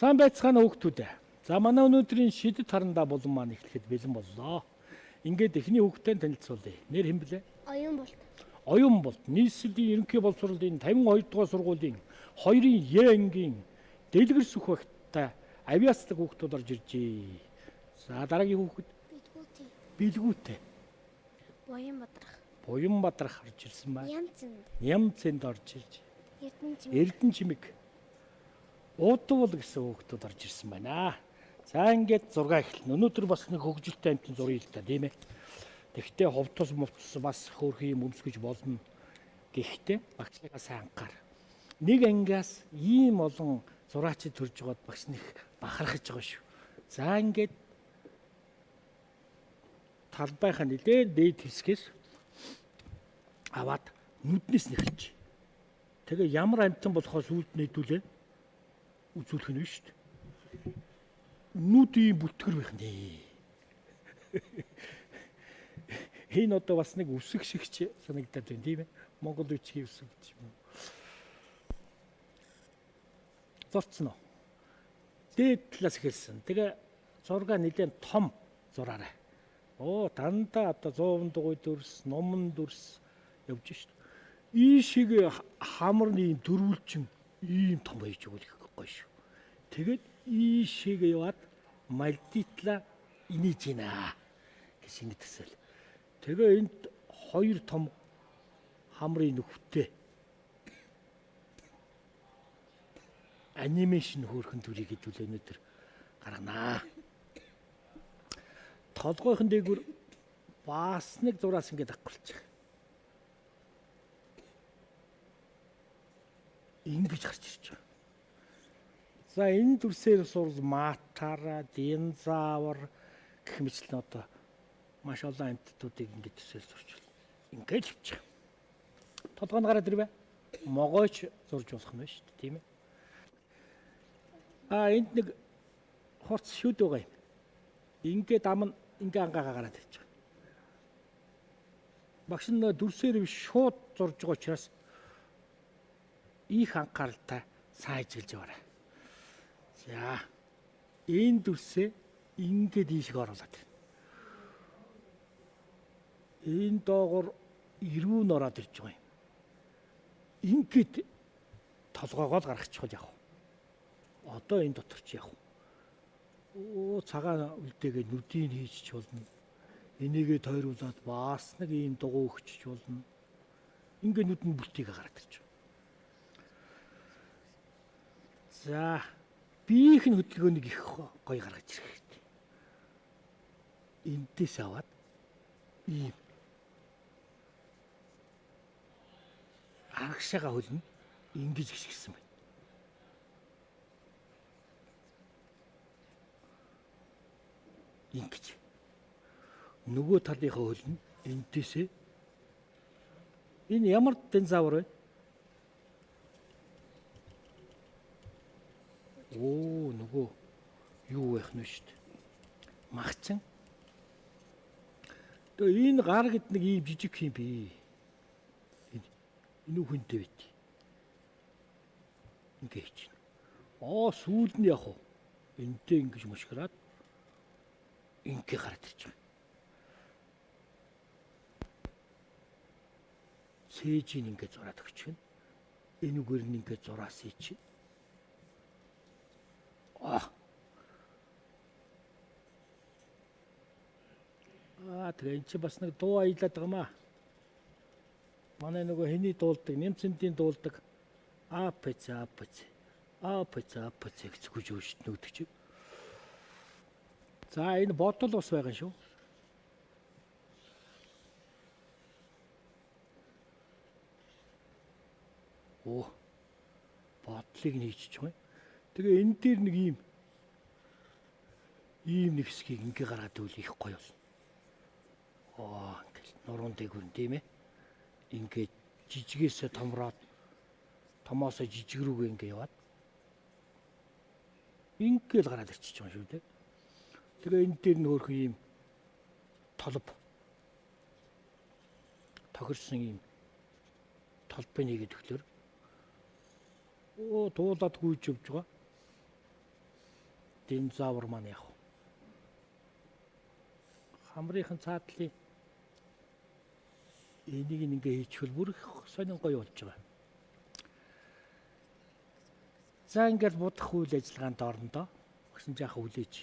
Сайн байцгаана хүүхдүүд. За манай өнөөдрийн шидэт харандаа болон маань эхлэхэд бэлэн боллоо. Ингээд эхний хүүхдтэй танилцуулъя. Нэр хэн блэ? Оюун болт. Оюун болт. Нийслэлийн ерөнхий боловсролын 52 дугаар сургуулийн 2-ын Е ангийн дэлгэр сүх багтаа авиацлаг хүүхдүүд орж иржээ. За дараагийн хүүхэд Бидгүүти. Билгүүтэй. Буян бадрах. Буян бадрах орж ирсэн байна. Янцэнд. Нямцэнд орж ирж. Эрдэнэчим. Эрдэнэ чимэг. Удвал гэсэн хүүхдүүд орж ирсэн байна. За ингээд 6 эхэлнэ. Өнөөдөр бас нэг хөгжилтэй амтны зургийг л та тийм ээ. Тэгвэл ховтос мовтос бас хөөрхөн юм өмсгөж болно. Гэхдээ багшлыгаа сайн анхаар. Нэг ангиас ийм олон зураачид төрж байгаад багш нэх бахархаж байгаа шүү. За ингээд талбайхаа нэлээд дээд хэсгээс аваад нүднээс нэхэлж. Тэгээ ямар амтан болохоос үлд нэдүүлээ үзүүлэх нь шүү дээ. Нүдийн бүтгэр байх нэ. Энэ одоо бас нэг үсэг шигч санагдаад байна тийм ээ. Монгол үчгийн үсэг гэж юм. Зорцсон уу? Дээд талаас эхэлсэн. Тэгээ зураг нэлээд том зураарай. Оо дандаа одоо 100 дугуй дүрс, номон дүрс явж шүү дээ. Ийшиг хамарны дөрвөлжин ийм том байж өгөх гоё шүү. Тэгээд ийшээгээ яваад мальдитла инээж гинэ гэж ингэ төсөөл. Тэгээ энд хоёр том хамрын нөхөтэй анимашн хөөрхөн дүрийг хэдүүл өнөдөр гарганаа. Толгойхон дээгүр бас нэг зураас ингэ дагуулчих. Ингэж гарч ирж байгаа. За энэ дүрсээр сурал матара, динзавр гэх мэтлэн одоо маш олон амьтдуудыг ингэж төсөөл зурж байна. Ингэж явчих. Толгойн гараад ирвэ. Могойч зурж болох юм байна шүү дээ, тийм ээ. Энд нэг хурц шүд байгаа юм. Ингээд ам нь ингээ ангаагаа гараад ирж байгаа. Багш нь дүрсээр шууд зурж байгаа учраас их анхааралтай сайн ажиллаж яваарай. За энэ дүрсээ ингээд ийшг оруулаад байна. Энэ доогоор ирүүн ороод ирж байгаа юм. Ингээд толгоогоо л гаргачихвал явах. Одоо энэ дотор ч явах. Оо цагаан үлдээгээ нүдийг хийчих болно. Энийгээ тойруулаад бас нэг ийм дугуй өгчих болно. Ингээд нүдэн бүртийг гараад ирж байгаа. За биеийн хөдөлгөөнийг их гоё гаргаж ирэх хэрэгтэй. Энтэйс аваад ийм аргашаага хөлн ингэж гисгсэн байна. Ингэж нөгөө талынхаа хөлн энтэйсээ энэ ямар динзавр вэ? Оо нөгөө юу байх нь шүү дээ. Махчин. Тэгээ энэ гар гэд нэг ийм жижиг юм би. Энэ хүнтэй байт. Ингээд чинь. Сүүлд нь яг уу. Энтэй ингэж мушгираад ингээ гараад ирж байгаа. Сээжийн ингээ зураад өгч гэн. Энэ үгээр нь ингээ зураасыг чинь. Тэгээ эн чи бас нэг дуу аялаад байгаа маа. Манай нөгөө хэний дуулдаг, нэмцэндийн дуулдаг апц гэж хүж өгч нүүдэх чи. За энэ бодол ус байгаа шүү. Бодлыг нь хийчих юм. Тэгээ энэ дээр нэг ийм нэг хэсгийг ингээ гаргаад ивэл их гоё болно. Ингээл нуруунд дээгүүр тийм ээ. Ингээд жижигээсээ томроод томоосоо жижиг рүүгээ ингээ яваад ингээл гараад ирчихэж байгаа шүү дээ. Тэгээ энэ дээр нь хөөрхөн ийм толб тохирсон ийм толбын нэгэд төглөр дуулаад гүйж явж байгаа. динозавр маань яг хамрынхан цаадлын энийг ингээ хийчихвэл бүр их сонин гоё болж байгаа. За ингээд будах үйл ажиллагаанд орондоо багш нь жаахан үлээж.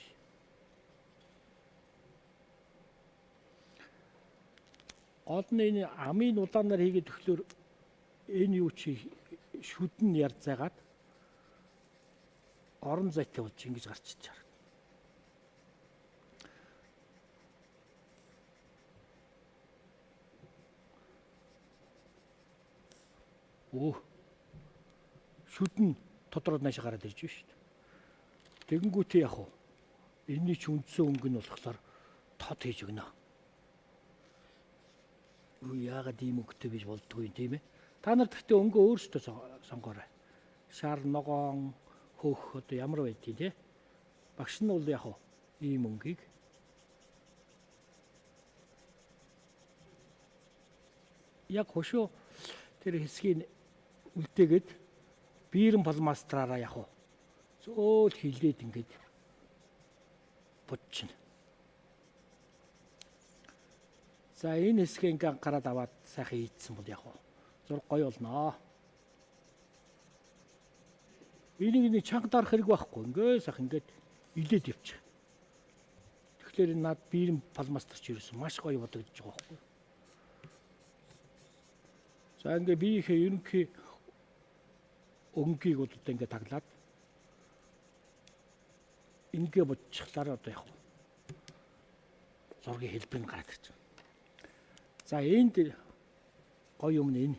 Гол нь энэ амын улаанаар хийгээд өглөөр энэ юу чи шүдэн ярд зайгаад орон зайтай болж ингэж гарч иж байгаа. Шүдэн тодорхой наашаа гараад ирж байна шүү дээ. Тэгэнгүүтээ яг уу энэний ч үндсэн өнгө нь болохоор тод хийж өгнө. Яагаад ийм өнгөтэй биж болдгүй юм тийм ээ? Та нар гэхдээ өнгө өөрсдөө сонгоорой. Шар, ногоон, хөөх одоо ямар байдгийг тий. Багш нь бол яг уу ийм өнгийг яг хошоо тэр хэсгийг үлдээгээд биерэн палмастраараа яг уу зөөл хилээд ингээд бодчихно. За энэ хэсгийг ингээд гараад аваад сайхан ийдсэн бол яг уу зураг гоё болно. Энийг нэг чанга дарах хэрэг байхгүй. Ингээд сайхан ингээд илээд явчих. Тэгэхээр над биерэн палмастрч ерөөсөн маш гоё бодогдож байгаа байхгүй. За ингээд биеийнхээ ерөнхий өнгийг одоо ингээд таглаад ингээ бодчихлаар одоо яг зургийн хэлбэр нь гараад ирж байна. За энд гоё юм энэ.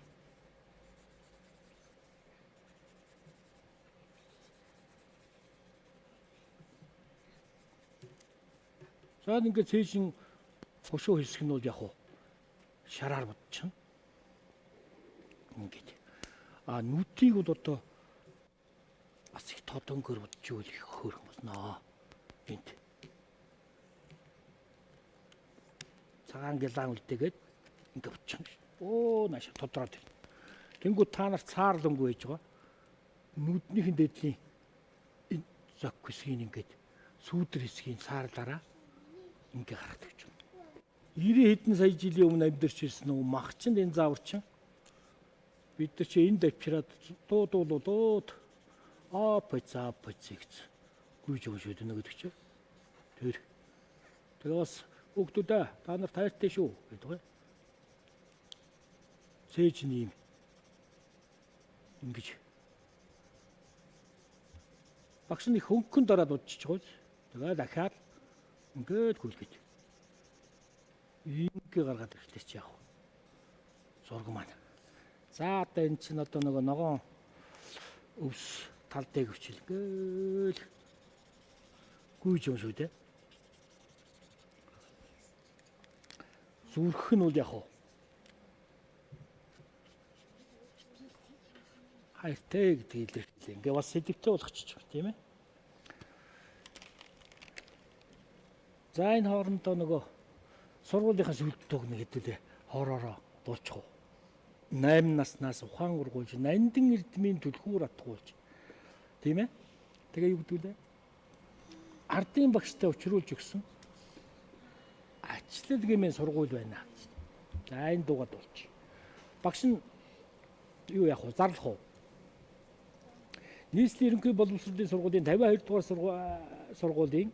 За ингээд цээжин хошуу хэсэг нь бол яг шараар бодчихно. Ингээд. Нүдийг бол одоо бас их тодонгор бодчихвол их хөөрхөн болно. Энд. Цагаан гэлан үлдээгээд ингээд бодчихно. Нааш тодроод ирнэ. Тэнгүү та нар цаарлангүй байж байгаа. Нүднийхэн дээдлийн энэ зок хэсгийг ингээд сүүдэр хэсгийг цаарлаараа ингээ гаргадаг гэж байна. 90 хэдэн сая жилийн өмнө амьдарч ирсэн нөгөө махчин динозаврчин бид нар чи энд авчираад дуудуулууд апцэг гүйж өгч өдөө нөгөөдөг чи. Тэгээ бас хүүхдүүдээ та нар таартай шүү гэдэг бай. Цээж нэм ингэж багш нь хөнгөн дараад удчих гол. Тэгээ дахиад ингээд хүлгэж. Ингээ гаргаад ирэхтэй чи яах вэ? Зураг маань. За одоо энэ чинь одоо нөгөө ногоон өвс талдыг өвчлгээл гүйж юм шүү дээ. Зүрх нь үл яах вэ? Хайртай гэдэг хэлээ. Ингээ бас сэдвтэй болгочих юм тийм ээ. За энэ хоорондоо нөгөө сургуулийнхаа сүлд төгнө хэдүүлээ хоороороо дуулчих уу. 8 наснаас ухаан ургуулж нандин эрдмийн түлхүүр атгуулж тийм ээ. Тэгээ юу гэдэг вэ? Ардын багштай учруулж өгсөн ачлал гэмээр сургууль байна. За энэ дуугаад дуулчих. Багш нь юу яах вэ? Зарлах уу? Нийслэлийн ерөнхий боловсролын сургуулийн 52 дугаар сургуулийн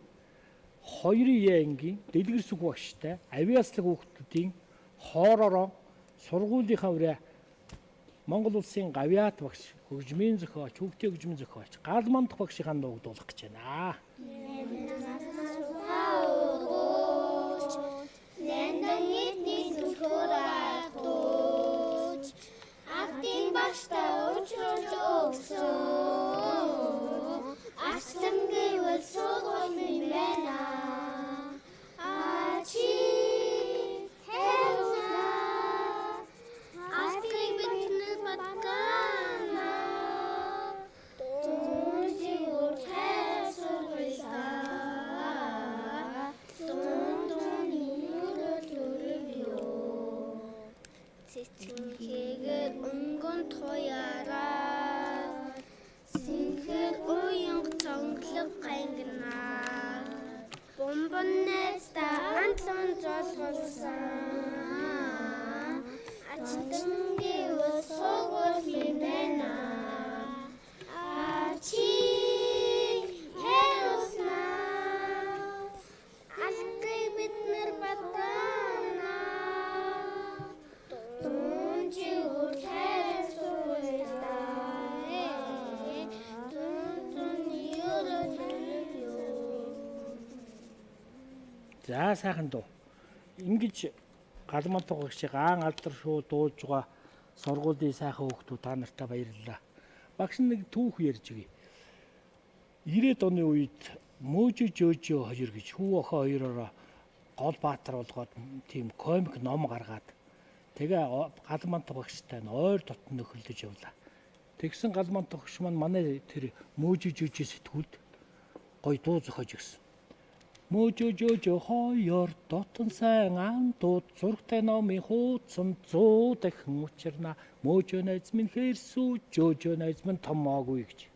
2 ангийн дэлгэр сүх багштай авиаслаг хүүхдүүдийн хоороороо сургуулийнхаа үрээ Монгол улсын гавьяат багш, хөгжмийн зохиолч, хүүхдийн хөгжмийн зохиолч, гал мандах багшийнхаа нуугд болох гэж байна. Ардын багштай учруулж өгсөн ачлан гэвэл сургуулийн байна. Чи хэрнээ аскрыг битнэ батгана. Тунжи урхэ сургууль тулсан ачтангийн ус сургууль минь байна. Чи хайрлаа. Алгыг бид нар батана. Дунжи үртээс суулаа. Дун юуруу юу. За сайхан дуу. Ингэж галман тугагчийг аан алдар шууд дуулж байгаа сургуулийн сайхан хүүхдүүд та нартай баярлалаа. Багш нэг түүх ярьж өгье. 90-ад оны үед Мөөжө Жөөжөө хоёр гэж хүү охин хоёроо гол баатар болгоод тийм комик ном гаргаад тэгээ галман тугагчтай ойр дотн нөхөрлөж явлаа. Тэгсэн галман тугагч маань манай тэр Мөөжө Жөөжөө сэтгүүлд гоё дуу зохиож өгсөн. Мөөжө Жөөжөө хоёр дотн сайн андууд зургтай номын хуудсан 100 дахин учирна. Мөөжө найз минь хэрсүү Жөөжөө найз минь томоогүй гэж.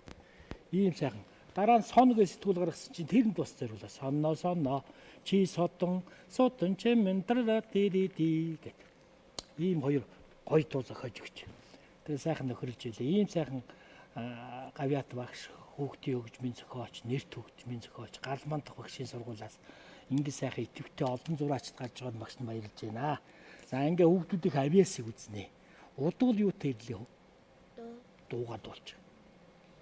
Ийм сайхан. Дараа нь сон гэж сэтгүүл гаргасан чинь тэрэнд бас зориулаа. Сонно сонно чи содон чимэн тараа ди гэт. Ийм хоёр гоё дуу зохиож өгч. Тэгээ сайхан нөхөрлж илээ. Ийм сайхан гавьяат багш хүүхдийн хөгжмийн зохиолч, нэрт хөгжмийн зохиолч, галман дахь багшийн сургуулиас ингэ сайхан идэвхтэй олон зураачд гарч байгаа багш нь баярлж байна. За ингээ хүүхдүүдийн авиасыг үзнэ. Удвал юутай ирлээ хөө? Дуугаа дуулж.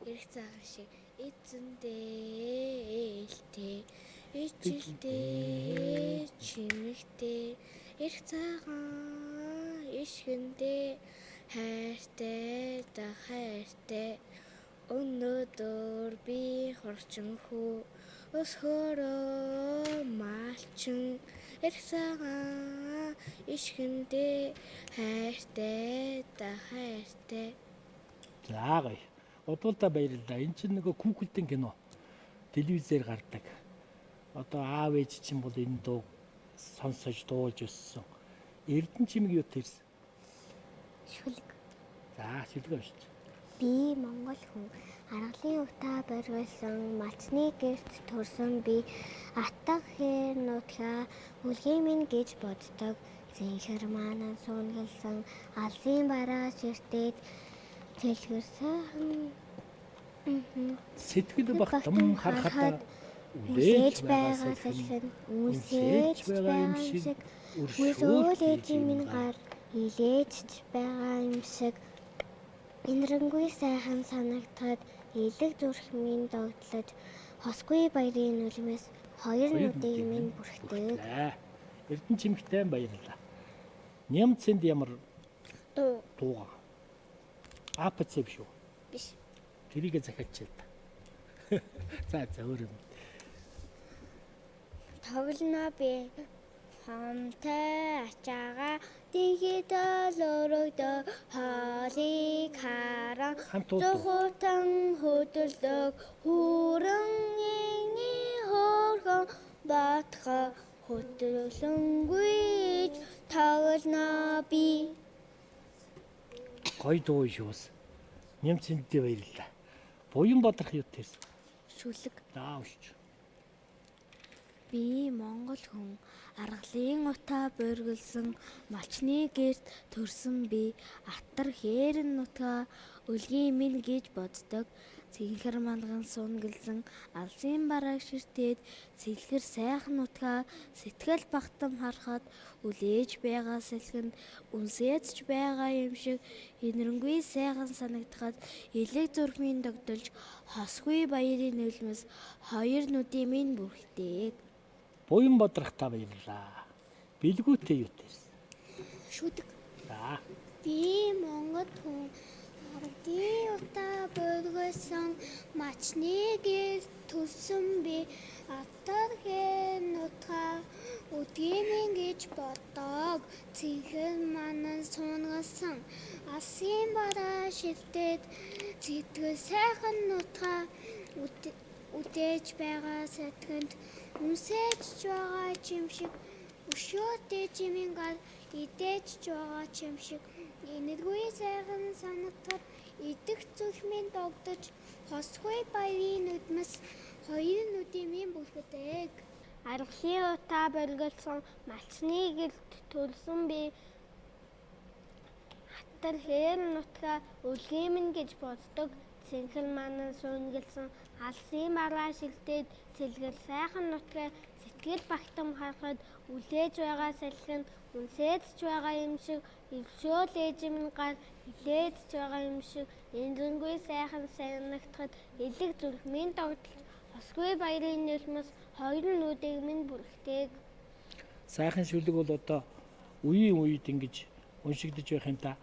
Ирэх цагаан шиг эзэндээ элтэй ичилтэй чимэгтэй ирэх цагаан ишгэндээ хайртай да хайртай өнөөдөр би хорчин хүү өсгөрөө малчин ирэх цагаан ишгэндээ хайртай да хайртай. За гоё. Удвалдаа баярлалаа. Энд чинь нөгөө Google-ийн кино телевизээр гардаг. Одоо аав ээж чинь бол энэ дуу сонсож дуулж өссөн. Эрдэнэ чимэг юутай ирсэн? Шүлэг. За шүлэг авчиж. Би Монгол хүн аргалын утаа боргуулсан малчны гэрт төрсөн би атга хээр нутгаа үлгийн минь гэж боддог. Зинхэр манан сунгалсан алсын бараа ширтээд Тэлгэрсэн сэтгэл багтам харахад үлээж байгаа салхин үсэж байгаа юм шиг үсүүлээж минь гар илээж байгаа юм шиг энэрэнгүй сайхан санагтаад элэг зүрхмийн догтлож хосгүй баярын үлмээс хоёр нүдийг минь бүрхдэг. Эрдэнэ чимэгтэй баярлалаа. Нямцэнд ямар дууга АПЦ биш үү? Биш. Тэрийгэ захиач та. За өөр юм. Тоглоно би хамтай ачаага дигитал өрөөдөө хоолыг харан зохотон хөдөлдөг хүрэн игний хөөрхөн батха хөдөлсөнгүй тоглоно би. Гой дуу шүүс. Нямцэндээ баярлалаа. Буян бодрох юутай ирсэн? Шүлэг. За уншиж. Би Монгол хүн аргалын утаа боргилсан малчны гэрт төрсөн би атар хээрэн нутгаа үлгийн минь гэж боддог. Цэнхэр манган сунгалсан алсын барааг ширтээд цэлгэр сайхан нутгаа сэтгэл багтам харахад үлээж байгаа салхинд үнсээдж байгаа юм шиг энэрэнгүй сайхан санагдахад элэг зүрхмийн догдолж хосгүй баярын нулимс хоёр нүдийн минь бүрхдэг. Буян бодрох та баярлалаа. Билгүүтэй юутай ирсэн? Шүдэг. За. Би Монгол хүн аргалын утаа боргуулсан малчны гэрт төрсөн би атар хээр нутгаа үлгийн минь гэж боддог. Цэнхэр манан сунгалсан алсын бараа шилтээд сэтгэл сайхан нутгаа үдээж байгаа сэтгэнд үнсэж байгаа юм шиг өшөөтэй чимийн гал идэж байгаа юм шиг энэргүй сайхан санагдаад идэх зүрхмийн догдож хосгүй баярын нүдмэс хоёр нүдийн минь бүрхдэг. Аргалын утаа боргилсон малчны гэрт төрсөн би хаттар хээр нутгаа үлгэм нь гэж боддог. Цэнхэр манан суунгэлсэн алсын мараа шилдээд цэлгэр сайхан нутгаа сэтгэл багтам харахад үлээж байгаа салхин үнсээдж байгаа юм шиг өвшөөл ээжмэн гар хилээдж байгаа юм шиг энэрэнгүй сайхан санагдахад элэг зүрхмийн догтлож осгүй баярын нөлмөс хоёр нүдэг минь бүрхтэйг. Сайхан шүлэг бол одоо үеийн үед ингэж уншигдэж байх юм та.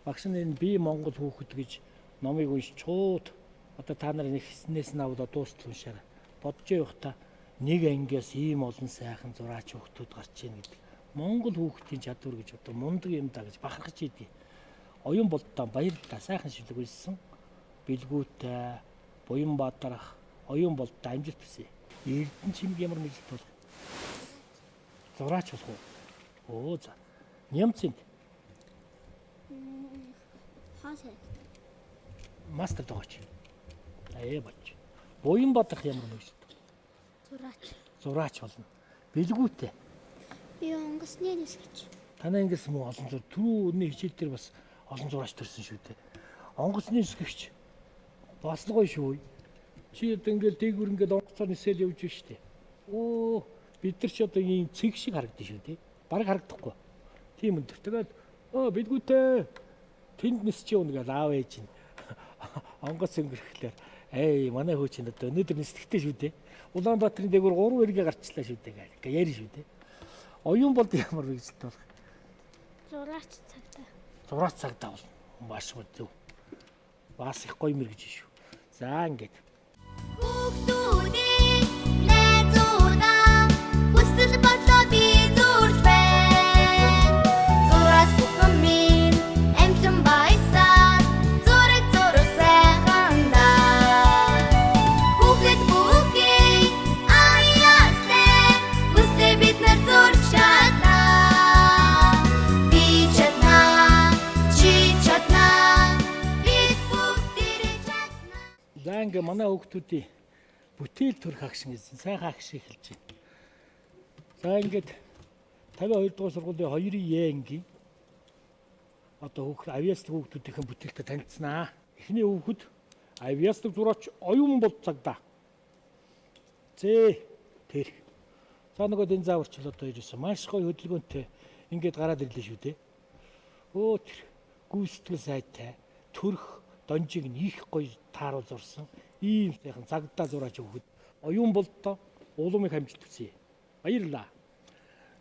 Багш нь би Монгол хүүхэд гэж номыг уншчууд одоо та нар нэгснээс нь аваад дуустал уншаарай. Бодож явах та нэг ангиас ийм олон сайхан зураач хүүхдүүд гарч ийн гэдэг. Монгол хүүхдийн чадвар гэж одоо мундаг юм да гэж бахархаж идэв. Оюун болдоо баярлалаа. Сайхан шүлэг үйлсэн. Билгүүтэй, Буян Баатарах, оюун болдоо амжилт хүсье. Эрдэнэ чимэг ямар мэдлэг бол зураач болох уу? Оо за. Нямцэнд Хаасаа. мастер догооч. Бач. Буян Баатарах ямар мэдлэг? Зураач болно. Билгүүтэй. Би онгоцны нисгэж. Танай ингээс мөн олон зур түрүү өнөө хичээл дээр бас олон зураач төрсөн шүү дээ. Онгоцны нисгэгч бас л гоё шүү. Чи одоо ингээл дээгүр ингээл онгоцоор нисэл явж байна шүү дээ. Оо бид нар ч одоо ийм цэг шиг харагдаж шүү дээ. Бараг харагдахгүй. Тийм өндөр. Тэгээд билгүүтэй тэнд нисч явна гэж аав ээж нь онгоц өнгөрөхлөөр манай хүү чинь одоо өнөөдөр нисдэгтэй шүү дээ. Улаанбаатарын дээгүүр 3 эргээ гарчлаа шүү дээ гэж яри шүү дээ. Оюун болд ямар мэдлэлтэй болох? Зураач цагтаа. Зураач цагтаа бол маш зөв. Бас их гоё мэр гэж шүү. За ингээд. Хүүхдүүдийн найзуудаа хүсэл бодлоо би зурж байна. Зураас бүхэн минь амтлан байсан зураг сайхандаа. Хүүхэд бүхэн аяастай хүслээ бид нар зурж чаднаа. Би чаднаа, чи чаднаа, бид бүгдээрээ чаднаа. За ингээд манай хүүхдүүдийн бүтээл төрх агшин гэсэн сайхан агш эхэлж байна. За ингээд 52 дугаар сургуулийн 2-ийн ангийн одоо авиастик хүүхдүүдийн бүтээлтэй танилцсанаа. Эхний хүүхэд авиастик зураач оюун болд цагдаа. Тэр. За нөгөө динзаврч л одоо ирсэн. Маш гоё хөдөлгөөнтэй ингээд гараад ирлээ шүү дээ. Тэр гүйцэтгэл сайтай төрх донжиг нь их гоё тааруул зурсан. Ийм сайхан цагдаа зураач өгөхөд оюун болдоо улам их амжилт хүсье. Баярлалаа.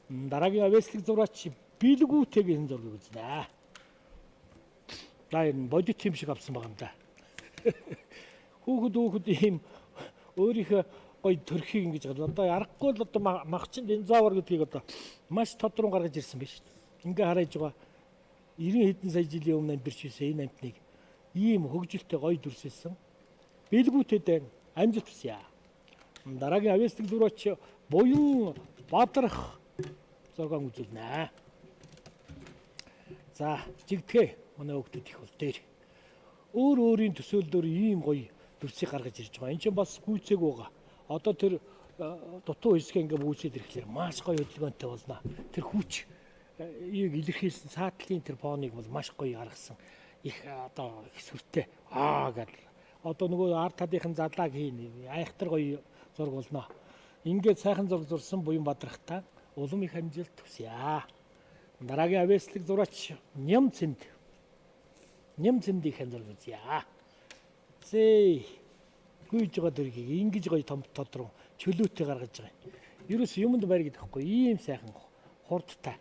Дараагийн авиастик зураач билгүүтэйгийн зургийг үзнэ. За энэ бодит юм шиг авсан байгаа юм да. Хүүхэд ийм өөрийнхөө гоё төрхийг ингэж одоо аргагүй л одоо махчин динзавр гэдгийг одоо маш тодрон гаргаж ирсэн байна шүү дээ. Ингээ хараж байгаа 90 хэдэн сая жилийн өмнө амьдарч ирсэн энэ амтныг ийм хөгжилтэй гоё дүрсэлсэн. Билгүүтэйдээ амжилт хүсье. Дараагийн авиастик зураач Буян Баатарах зураг үзүүлнэ. За жигдэхэ манай хүүхдүүд их бол дээр. Өөрийн төсөөллөөр ийм гоё дүрсийг гаргаж ирж байгаа. Энд чинь бас гүйцээг байгаа. Одоо тэр дутуу хэсгээ ингээ үүсээд ирэхлээр маш гоё хөдөлгөөнтэй болно. Тэр хүч илэрхийлсэн саатлын тэр фоныг бол маш гоё гаргасан. Их одоо их сүртэй гэдэг. Одоо нөгөө ард талынхын залааг хийн айхтар гоё зураг болно. Ингээд сайхан зураг зурсан Буян Баатарахтаа улам их амжилт хүсье. Дараагийн авиастик зураач Нямцэнд их зураг үзье. Гүйж байгаа дөргийг ингэж гоё том тодрон чөлөөтэй гаргаж байгаа. Ерөөс юмд байр гэдэг хэвгүй ийм сайхан хурдтай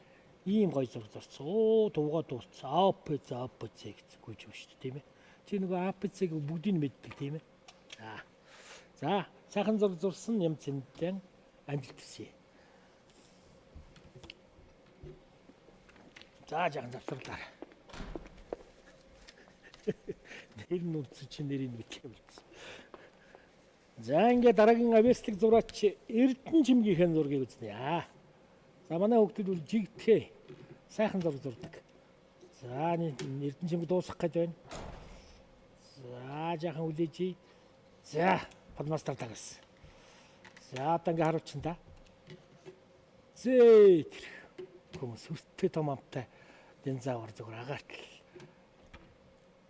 ийм гоё зураг зурсан. Дуугаа дууссан. АПЦ гэж гүйж байгаа шүү дээ тийм ээ. Чи нөгөө АПЦ-г бүгдийг мэддэг тийм ээ. За сайхан зураг зурсан Нямцэндээ амжилт хүсье. За жаахан завсарлаа. Нэр нь үтсэж чи нэрийг мэдээ болсон. За ингээд дараагийн авиастик зураач Эрдэнэ чимгийнхээ зургийг үзнэ. За манай хүүхдүүд бол жигдэхэ сайхан зураг зурдаг. За Эрдэнэ чимэг дуусгах гэж байна. За жаахан үлээж. За подмастер тагас. За одоо ингээд харуулчихна да. Зээ тэр хүмүүс сүртэй том амтай дэн заавар зүгээр агаарт л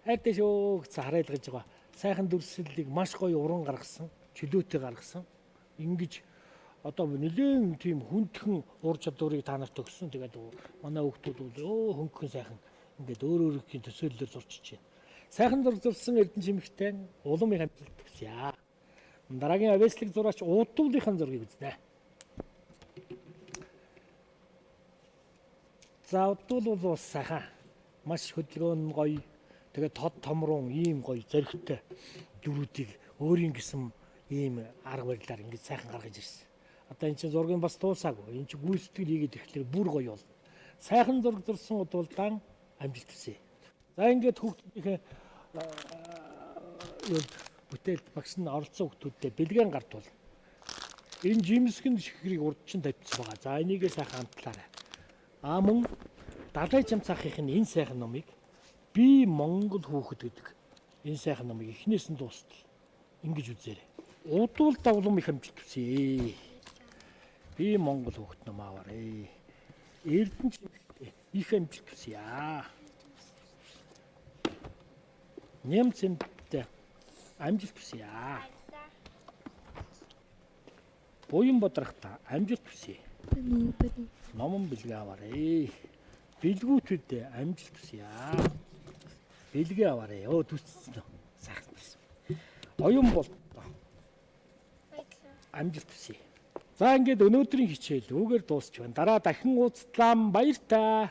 хайртай шүү гэж хараад гэж байгаа. Сайхан дүрслэлийг маш гоё уран гаргасан, чөлөөтэй гаргасан. Ингиж одоо нэлээд тийм хүндхэн ур чадварыг та нарт өгсөн. Тэгээд манай хүүхдүүд бол хөнгөн сайхан ингээд өөр өөрийн төсөөллөөр зурчиж байна. Сайхан зурсан Эрдэнэ чимэгтэй улам их амжилт хүсье. Дараагийн авэслэг зураач уудуулынхаа зургийг үзнэ. За удвал бол сайхан. Маш хөдөлгөөн гоё. Тэгээд тод томрон ийм гоё зоригтой дөрүүдийг өөрийн гэсэн ийм арга барилаар ингэж сайхан гаргаж ирсэн. Одоо энэ чинь зургийн бас дуусаагүй. Энэ чинь гүйцэтгэл хийгээд ирэхлээр бүр гоё болно. Сайхан зураг зурсан удвалдаан амжилт хүсье. За ингээд хүүхдүүдийнхээ бүтээл багш нь оролцсон хүүхдүүдтэй бэлгэн гартуул. Энэ жимсгэн шихрийг урд чинь тавьчихсан байгаа. За энийгээ сайхан амтлаарай. Мөн Далай Жамцаахын энэ сайхан номыг би Монгол хүүхэд гэдэг энэ сайхан номыг эхнээс нь дуустал ингэж үзээрэй. Удвалдаа улам их амжилт хүсье. Би Монгол хүүхэд ном аваарэ. Эрдэнэ чимэгтэй их амжилт хүсье. Нэмцэнтэй амжилт хүсье. Буян бодрахта амжилт хүсье. Номон бэлгээ аваарэ. Бэлгүүтүүд амжилт хүсье. Бэлгээ аваарэ. Төсцсөн. Сайхан байсан. Оюун бол амжилт хүсье. За ингээд өнөөдрийн хичээл үүгээр дуусч байна. Дараа дахин уулзлаа. Баяр таа.